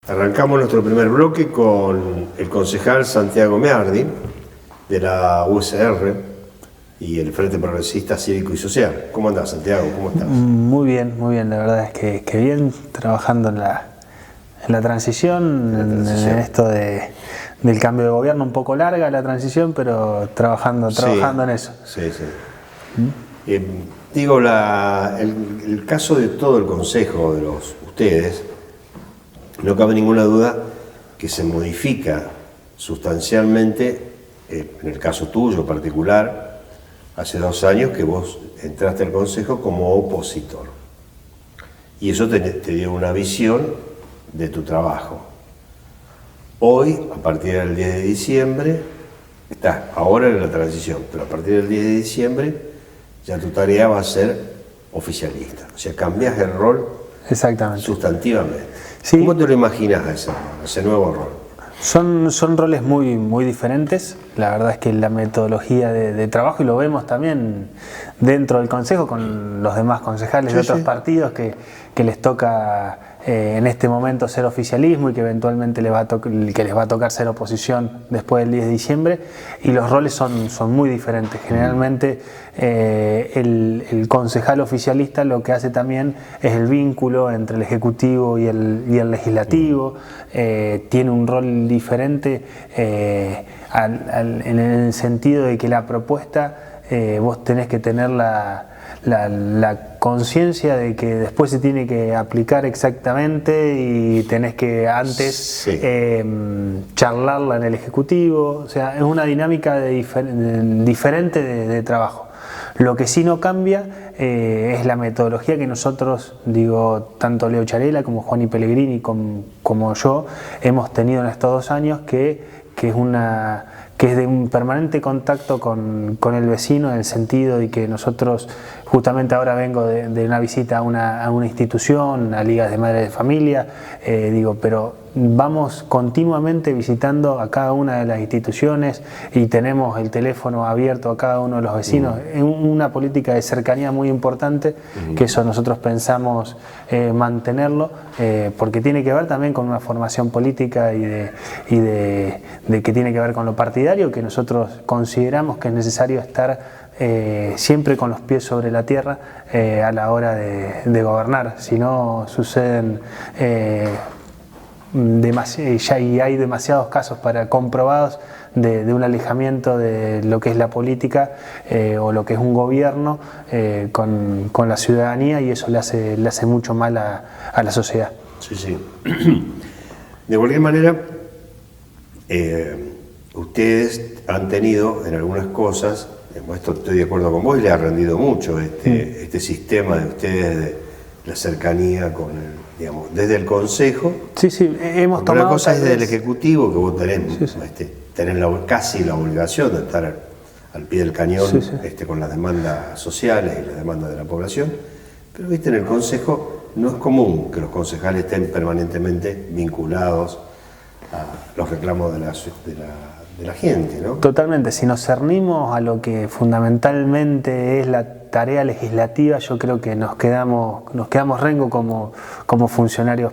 Arrancamos nuestro primer bloque con el concejal Santiago Meardi, de la USR y el Frente Progresista Cívico y Social. ¿Cómo andás, Santiago? ¿Cómo estás? Muy bien, la verdad es que bien, trabajando en la transición, en esto del cambio de gobierno, un poco larga la transición, pero trabajando en eso. Sí. Digo, el caso de todo el Consejo, de ustedes, no cabe ninguna duda que se modifica sustancialmente, en el caso tuyo particular, hace 2 años que vos entraste al Consejo como opositor. Y eso te dio una visión de tu trabajo. Hoy, a partir del 10 de diciembre, estás ahora en la transición, pero a partir del 10 de diciembre ya tu tarea va a ser oficialista. O sea, cambias el rol. Exactamente. Sustantivamente. Sí. ¿Cómo te lo imaginas ese nuevo rol? Son roles muy diferentes. La verdad es que la metodología de trabajo, y lo vemos también dentro del Consejo con los demás concejales de otros partidos que les toca en este momento ser oficialismo y que eventualmente les va a tocar ser oposición después del 10 de diciembre, y los roles son muy diferentes. Generalmente el concejal oficialista lo que hace también es el vínculo entre el Ejecutivo y el Legislativo. Tiene un rol diferente en el sentido de que la propuesta vos tenés que tener la conciencia de que después se tiene que aplicar exactamente y tenés que antes charlarla en el Ejecutivo. O sea, es una dinámica diferente de trabajo. Lo que sí no cambia es la metodología que nosotros, tanto Leo Charela como Juani Pellegrini como yo, hemos tenido en estos 2 años, que es de un permanente contacto con el vecino, en el sentido de que nosotros, justamente ahora vengo de una visita a una institución, a Ligas de Madres de Familia, pero vamos continuamente visitando a cada una de las instituciones y tenemos el teléfono abierto a cada uno de los vecinos. Es una política de cercanía muy importante, que eso nosotros pensamos mantenerlo, porque tiene que ver también con una formación política y de que tiene que ver con lo partidario, que nosotros consideramos que es necesario estar siempre con los pies sobre la tierra a la hora de gobernar. Si no, suceden y hay demasiados casos comprobados de un alejamiento de lo que es la política o lo que es un gobierno con la ciudadanía, y eso le hace mucho mal a la sociedad. Sí. De cualquier manera, ustedes han tenido en algunas cosas, esto estoy de acuerdo con vos, y le ha rendido mucho este sistema de ustedes, de la cercanía con desde el Consejo. Sí, hemos tomado. Una cosa es desde el Ejecutivo, que vos tenés casi la obligación de estar al pie del cañón con las demandas sociales y las demandas de la población, pero en el Consejo no es común que los concejales estén permanentemente vinculados a los reclamos de la gente, ¿no? Totalmente. Si nos cernimos a lo que fundamentalmente es la tarea legislativa, yo creo que nos quedamos rengo como funcionarios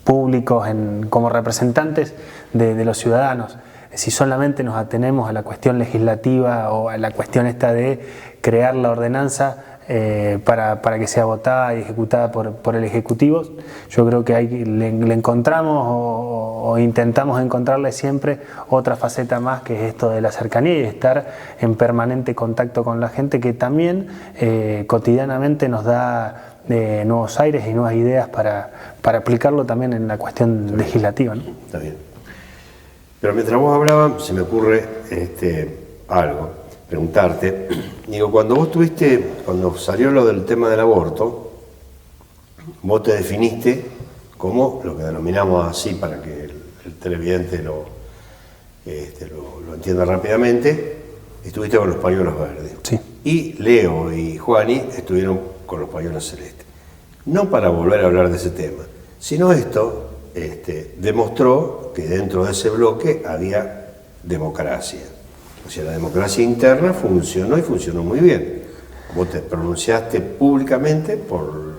públicos, como representantes de los ciudadanos. Si solamente nos atenemos a la cuestión legislativa o a la cuestión esta de crear la ordenanza para que sea votada y ejecutada por el Ejecutivo, yo creo que le encontramos o intentamos encontrarle siempre otra faceta más, que es esto de la cercanía y estar en permanente contacto con la gente, que también cotidianamente nos da nuevos aires y nuevas ideas para aplicarlo también en la cuestión legislativa, ¿no? Está bien. Pero mientras vos hablabas, se me ocurre algo, preguntarte. Cuando salió lo del tema del aborto, vos te definiste como lo que denominamos así, para que el televidente lo entienda rápidamente, estuviste con los pañuelos verdes. Sí. Y Leo y Juani estuvieron con los pañuelos celestes. No para volver a hablar de ese tema, sino esto demostró que dentro de ese bloque había democracia. O sea, la democracia interna funcionó, y funcionó muy bien. Vos te pronunciaste públicamente por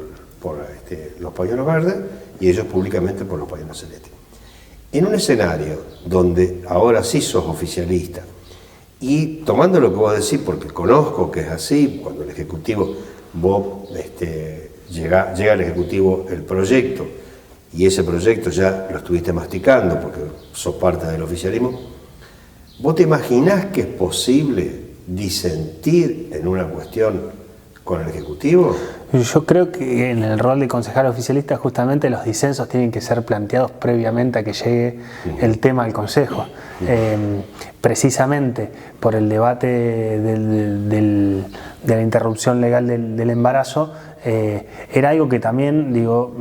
los pañuelos verdes, y ellos públicamente por los Paisanos Celestes. En un escenario donde ahora sí sos oficialista, y tomando lo que vos decís, porque conozco que es así, cuando el Ejecutivo, llega al Ejecutivo el proyecto, y ese proyecto ya lo estuviste masticando porque sos parte del oficialismo, ¿vos te imaginás que es posible disentir en una cuestión con el Ejecutivo? Yo creo que en el rol de concejal oficialista justamente los disensos tienen que ser planteados previamente a que llegue el tema al Consejo. Precisamente por el debate de la interrupción legal del embarazo, era algo que también, digo,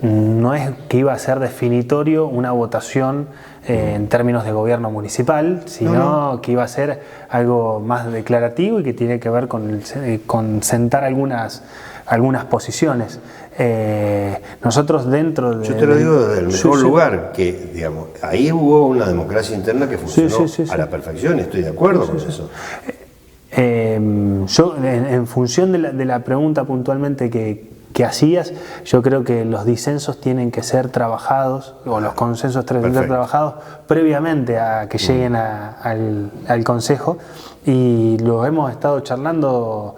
no es que iba a ser definitorio una votación en términos de gobierno municipal, sino que iba a ser algo más declarativo y que tiene que ver con sentar algunas posiciones. Nosotros dentro de... Yo te lo digo desde el mejor lugar, que digamos, ahí hubo una democracia interna que funcionó a la perfección, estoy de acuerdo con eso. Yo, en función de la pregunta puntualmente que hacías, yo creo que los disensos tienen que ser trabajados, o los consensos tienen que ser trabajados previamente a que lleguen al Consejo, y lo hemos estado charlando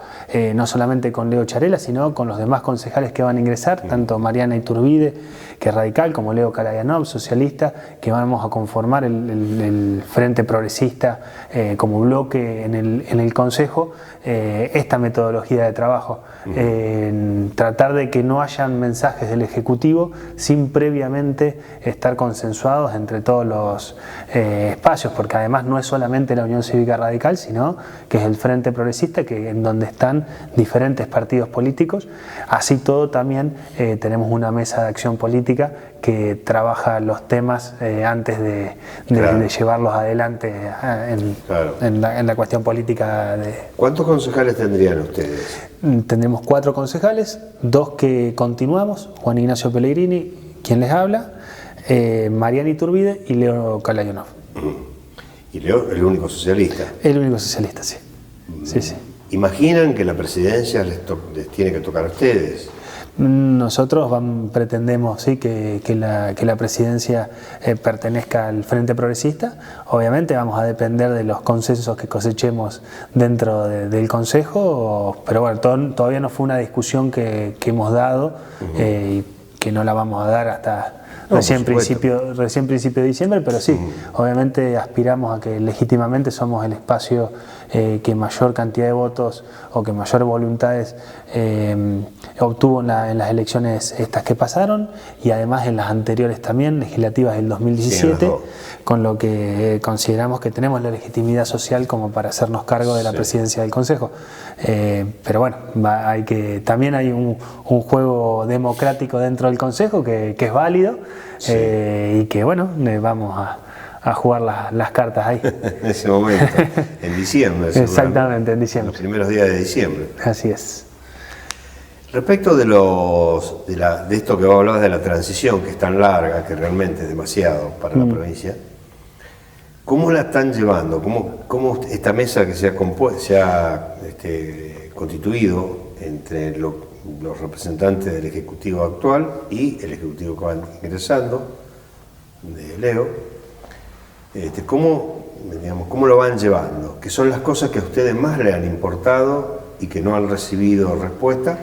no solamente con Leo Charela, sino con los demás concejales que van a ingresar, tanto Mariana Iturbide, que es radical, como Leo Karayanov, socialista, que vamos a conformar el Frente Progresista como bloque en el Consejo, esta metodología de trabajo. Tratar de que no hayan mensajes del Ejecutivo sin previamente estar consensuados entre todos los espacios, porque además no es solamente la Unión Cívica Radical, sino que es el Frente Progresista, en donde están diferentes partidos políticos. Así todo también tenemos una mesa de acción política que trabaja los temas antes de llevarlos adelante en la cuestión política. ¿Cuántos concejales tendrían ustedes? Tenemos 4 concejales, 2 que continuamos, Juan Ignacio Pellegrini, quien les habla, Mariana Iturbide y Leo Karayanov. ¿Y Leo, el único socialista? El único socialista, sí. Sí. ¿Imaginan que la presidencia les tiene que tocar a ustedes? Nosotros pretendemos que la presidencia pertenezca al Frente Progresista. Obviamente vamos a depender de los consensos que cosechemos dentro del Consejo, pero bueno, todavía no fue una discusión que hemos dado y que no la vamos a dar hasta recién principio de diciembre, pero sí, obviamente aspiramos a que legítimamente somos el espacio que mayor cantidad de votos o que mayor voluntades obtuvo en las elecciones estas que pasaron, y además en las anteriores también, legislativas del 2017, con lo que consideramos que tenemos la legitimidad social como para hacernos cargo de la presidencia del Consejo. Pero bueno, también hay un juego democrático dentro del Consejo que es válido, y que bueno, vamos a jugar las cartas ahí. En ese momento, en diciembre. Exactamente, en diciembre. Los primeros días de diciembre. Así es. Respecto de esto que vos hablabas de la transición, que es tan larga, que realmente es demasiado para la provincia, ¿cómo la están llevando? ¿Cómo esta mesa que se ha constituido entre los representantes del Ejecutivo actual y el Ejecutivo que va ingresando, de Leo, ¿cómo lo van llevando? ¿Qué son las cosas que a ustedes más le han importado y que no han recibido respuesta?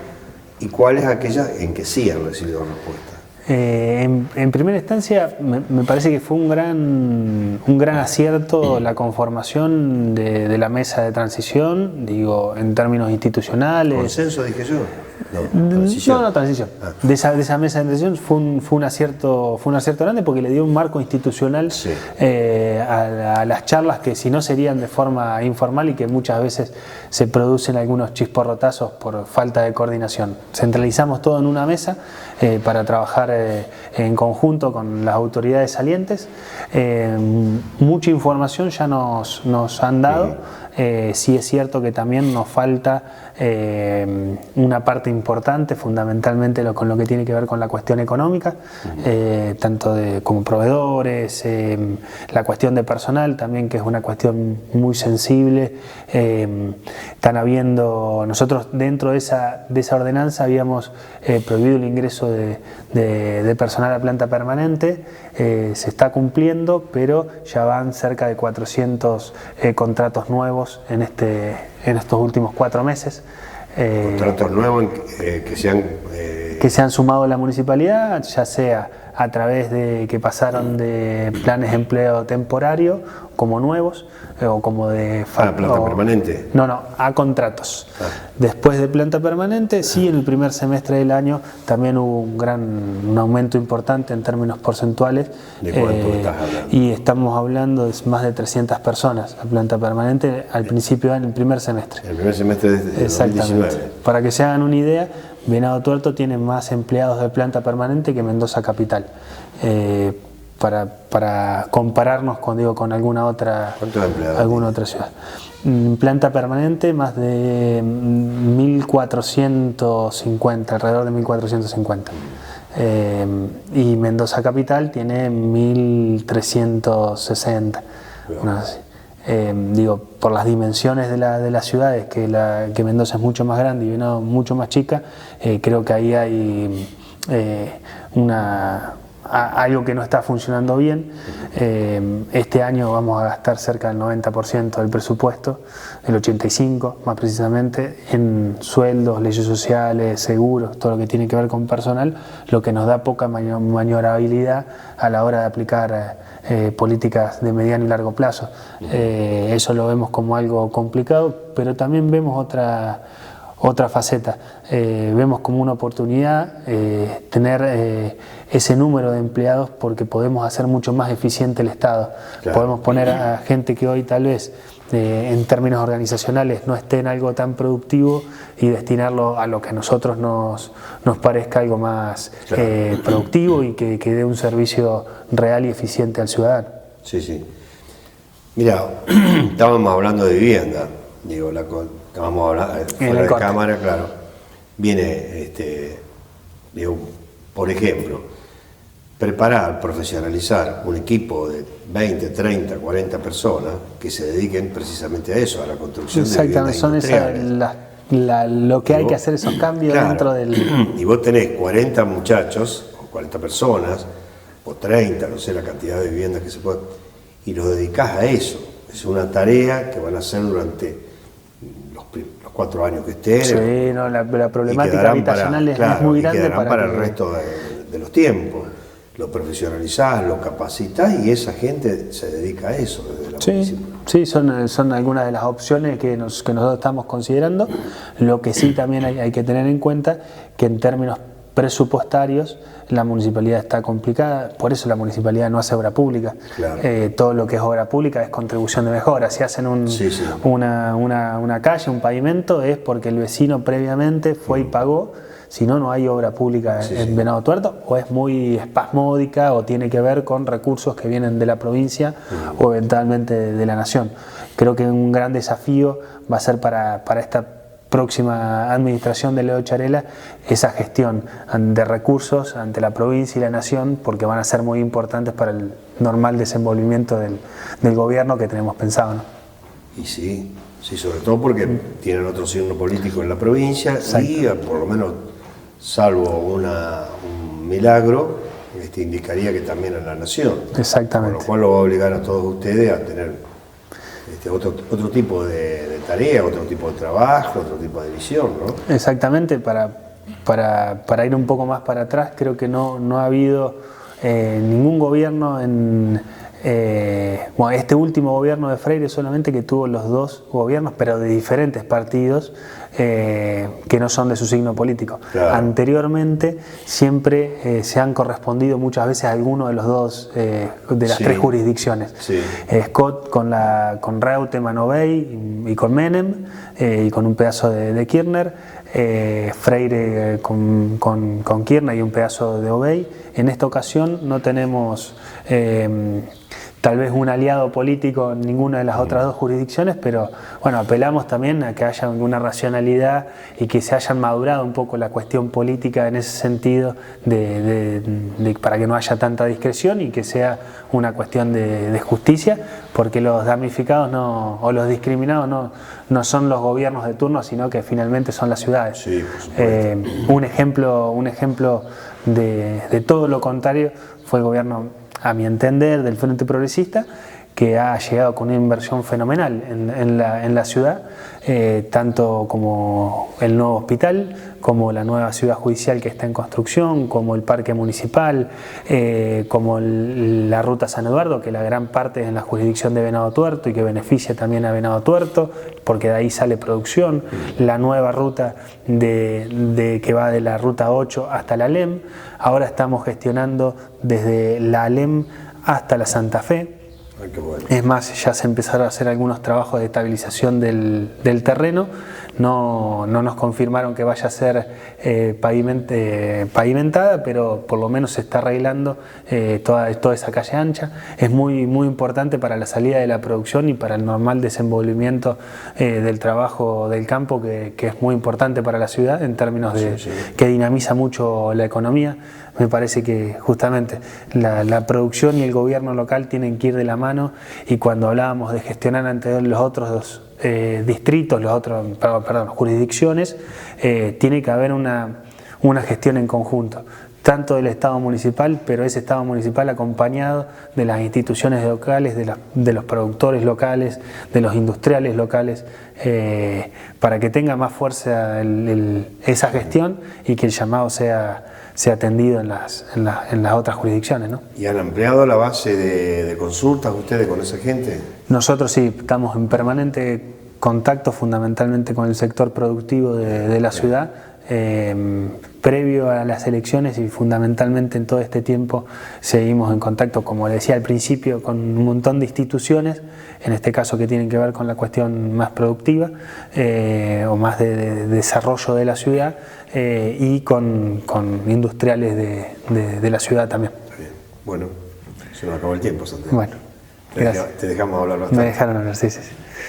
¿Y cuáles aquellas en que sí han recibido respuesta? En primera instancia, me parece que fue un gran acierto la conformación de la mesa de transición, digo, en términos institucionales. ¿Consenso, dije yo? No, transición. De esa mesa de transición fue un acierto grande, porque le dio un marco institucional a las charlas que si no serían de forma informal y que muchas veces se producen algunos chisporrotazos por falta de coordinación. Centralizamos todo en una mesa para trabajar en conjunto con las autoridades salientes. Mucha información ya nos han dado. Sí es cierto que también nos falta una parte importante, fundamentalmente con lo que tiene que ver con la cuestión económica, tanto como proveedores, la cuestión de personal también, que es una cuestión muy sensible. Están habiendo, nosotros dentro de esa ordenanza habíamos prohibido el ingreso de personal a planta permanente. Se está cumpliendo, pero ya van cerca de 400 contratos nuevos en estos últimos 4 meses. Contratos nuevos que se han sumado a la municipalidad, ya sea a través de que pasaron de planes de empleo temporario como nuevos o como de planta permanente. No, a contratos. Después de planta permanente, sí, en el primer semestre del año también hubo un aumento importante en términos porcentuales. ¿De cuánto estás hablando? Y estamos hablando de más de 300 personas a planta permanente al principio, en el primer semestre. El primer semestre de 2019. Para que se hagan una idea, Venado Tuerto tiene más empleados de planta permanente que Mendoza Capital. Para compararnos con alguna otra ciudad. En planta permanente más de 1.450, alrededor de 1.450. Y Mendoza Capital tiene 1.360. Por las dimensiones de las ciudades, que Mendoza es mucho más grande y Venado mucho más chica, creo que ahí hay algo que no está funcionando bien. Este año vamos a gastar cerca del 90% del presupuesto, el 85% más precisamente, en sueldos, leyes sociales, seguros, todo lo que tiene que ver con personal, lo que nos da poca maniobrabilidad a la hora de aplicar políticas de mediano y largo plazo. Eso lo vemos como algo complicado, pero también vemos otra faceta. Vemos como una oportunidad tener ese número de empleados, porque podemos hacer mucho más eficiente el Estado. Claro. Podemos poner a gente que hoy tal vez en términos organizacionales no esté en algo tan productivo y destinarlo a lo que a nosotros nos parezca algo más productivo y que dé un servicio real y eficiente al ciudadano. Sí. Mira, estábamos hablando de vivienda, estábamos hablando fuera de cámara, claro. Viene, por ejemplo, preparar, profesionalizar un equipo de 20, 30, 40 personas que se dediquen precisamente a eso, a la construcción de viviendas industriales. Lo que hay que hacer esos cambios dentro del... Y vos tenés 40 muchachos, o 40 personas, o 30, no sé la cantidad de viviendas que se pueden, y los dedicás a eso. Es una tarea que van a hacer durante los 4 años que estén. Sí, la problemática habitacional es muy grande para el resto de los tiempos. Lo profesionalizás, lo capacitas y esa gente se dedica a eso desde la municipalidad. Sí, son algunas de las opciones que nosotros estamos considerando. Lo que sí también hay que tener en cuenta que en términos presupuestarios la municipalidad está complicada, por eso la municipalidad no hace obra pública. Claro. Todo lo que es obra pública es contribución de mejora. Si hacen una calle, un pavimento, es porque el vecino previamente fue y pagó. Si no, no hay obra pública en Venado Tuerto, o es muy espasmódica o tiene que ver con recursos que vienen de la provincia o eventualmente de la nación. Creo que un gran desafío va a ser para esta próxima administración de Leo Charela esa gestión de recursos ante la provincia y la nación, porque van a ser muy importantes para el normal desenvolvimiento del gobierno que tenemos pensado, ¿no? Y sí, sobre todo porque tienen otro signo político en la provincia. Y por lo menos, salvo un milagro, indicaría que también en la nación. Exactamente. Con lo cual lo va a obligar a todos ustedes a tener otro tipo de tarea, otro tipo de trabajo, otro tipo de visión, ¿no? Exactamente. Para ir un poco más para atrás, creo que no ha habido ningún gobierno este último gobierno de Freire solamente, que tuvo los 2 gobiernos, pero de diferentes partidos que no son de su signo político. Claro. Anteriormente siempre se han correspondido muchas veces a alguno de los 2 de las 3 jurisdicciones. Scott con Reutemann, Obey y con Menem y con un pedazo de Kirchner, Freire con Kirchner y un pedazo de Obey. En esta ocasión no tenemos tal vez un aliado político en ninguna de las otras dos jurisdicciones, pero bueno, apelamos también a que haya alguna racionalidad y que se hayan madurado un poco la cuestión política en ese sentido para que no haya tanta discreción y que sea una cuestión de justicia, porque los damnificados o los discriminados no son los gobiernos de turno, sino que finalmente son las ciudades. Sí, por supuesto. Un ejemplo de todo lo contrario fue el gobierno, a mi entender, del Frente Progresista, que ha llegado con una inversión fenomenal en la ciudad, tanto como el nuevo hospital, como la nueva ciudad judicial que está en construcción, como el parque municipal, como la ruta San Eduardo, que la gran parte es en la jurisdicción de Venado Tuerto y que beneficia también a Venado Tuerto, porque de ahí sale producción, la nueva ruta que va de la ruta 8 hasta la ALEM. Ahora estamos gestionando desde la ALEM hasta la Santa Fe. Ay, qué bueno. Es más, ya se empezaron a hacer algunos trabajos de estabilización del terreno. No nos confirmaron que vaya a ser pavimentada, pero por lo menos se está arreglando toda esa calle ancha. Es muy importante para la salida de la producción y para el normal desenvolvimiento del trabajo del campo, que es muy importante para la ciudad en términos de que dinamiza mucho la economía. Me parece que justamente la producción y el gobierno local tienen que ir de la mano, y cuando hablábamos de gestionar ante los otros dos distritos, jurisdicciones, tiene que haber una gestión en conjunto, tanto del Estado municipal, pero ese Estado municipal acompañado de las instituciones locales, de los productores locales, de los industriales locales, para que tenga más fuerza esa gestión y que el llamado sea atendido en las otras jurisdicciones, ¿no? ¿Y han ampliado la base de consultas ustedes con esa gente? Nosotros sí, estamos en permanente contacto fundamentalmente con el sector productivo de la ciudad, previo a las elecciones, y fundamentalmente en todo este tiempo seguimos en contacto, como le decía al principio, con un montón de instituciones, en este caso que tienen que ver con la cuestión más productiva o más de desarrollo de la ciudad, y con industriales de la ciudad también. Bien. Bueno, se nos acabó el tiempo, Santiago. Bueno, gracias. Te dejamos hablar bastante. Me dejaron hablar, sí.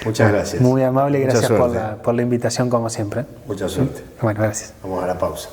Muchas gracias. Muy amable y Mucha gracias suerte. por la invitación como siempre. Mucha suerte. Bueno, gracias. Vamos a la pausa.